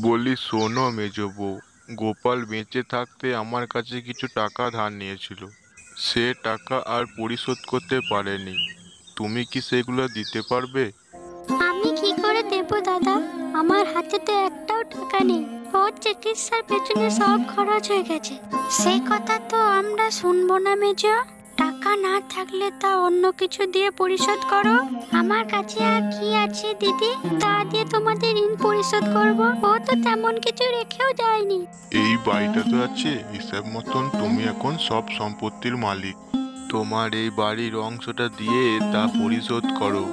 বলি শোনো মেজো বউ, গোপাল বেঁচে থাকতে আমার কাছে কিছু টাকা ধার নিয়েছিল। সে টাকা আর পরিশোধ করতে পারেনি। তুমি কি সেগুলো দিতে পারবে? আমি কি করে দেব দাদা? আমার হাতে তো একটাও টাকা নেই। ওর চিকিৎসার পেছনে সব খরচ হয়ে গেছে। সেই কথা তো আমরা শুনবো না মেজো। টাকা না থাকলে তা অন্য কিছু দিয়ে পরিশোধ করো। আমার কাছে আর কি আছে দিদি, তা দিয়ে তোমাদের ঋণ পরিশোধ করব? ও তো তেমন কিছু রেখেও যায়নি। এই বাড়িটা তো আছে, হিসাব মতন তুমি এখন সব সম্পত্তির মালিক। তোমার এই বাড়ির অংশটা দিয়ে তা পরিশোধ করো।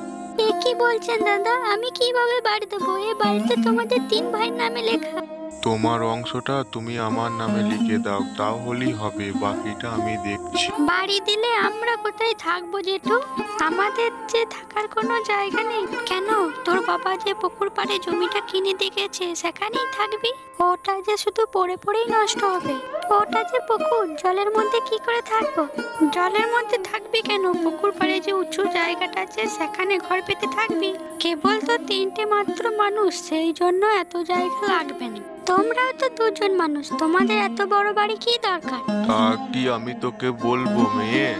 এ কি বলছেন দাদা? আমি কিভাবে বাড়ি দেবো? এ বাড়িতে তোমাদের তিন ভাইয়ের নামে লেখা। তোমার অংশটা তুমি আমার নামে লিখে দাও, তাহলেই হবে, বাকিটা আমি দেখছি। বাড়ি দিলে আমরা কোথায় থাকবো জেঠু? আমাদের যে থাকার কোনো জায়গা নেই। কেন, তোর বাবা যে পুকুর পাড়ে জমিটা কিনে দিয়ে গেছে সেখানেই থাকবি? ওটা যে শুধু পড়ে পড়েই নষ্ট হবে। ওটা যে পুকুর, জলের মধ্যে কি করে থাকবো? জলের মধ্যে থাকবি কেন? পুকুর পাড়ে যে উঁচু জায়গাটা আছে সেখানে ঘর পেতে থাকবি। কেবল তো তিনটে মাত্র মানুষ, সেই জন্য এত জায়গা লাগবে না। তোমরাও তো দুজন মানুষ, তোমাদের এত বড় বাড়ি কি দরকার? তা কি আমি তোকে বলবো মেয়ে?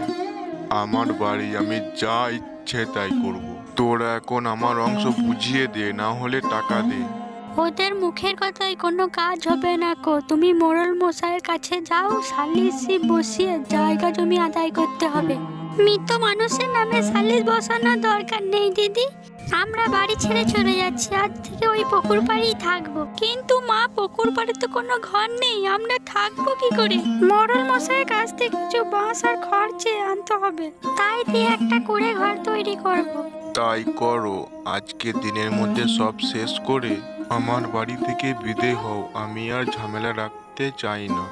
আমার বাড়ি, আমি যা ইচ্ছে তাই করব। তোরা এখন আমার অংশ বুঝিয়ে দে, না হলে টাকা দে। ওদের মুখের কথায় কোনো কাজ হবে না কো। তুমি মোড়ল মশাইয়ের কাছে যাও, সালিসি বসিয়ে জায়গা জমি আদায় করতে হবে। মৃত মানুষের নামে সালিশ বসানোর দরকার নেই দিদি। আমরা বাড়ি ছেড়ে চলে যাচ্ছি, আজ থেকে ওই পুকুর পাড়েই থাকবো। কিন্তু মা, পুকুর পাড়ে তো কোনো ঘর নেই, আমরা থাকবো কি করে? মোড়ল মশাইয়ের কাছ থেকে কিছু বাঁশ আর খড় চেয়ে আনতে হবে, তাই দিয়ে একটা কুড়ে ঘর তৈরি করবো। তাই করো, আজকে দিনের মধ্যে সব শেষ করে আমার বাড়ি থেকে বিদে হও। আমি আর ঝামেলা রাখতে চাই না।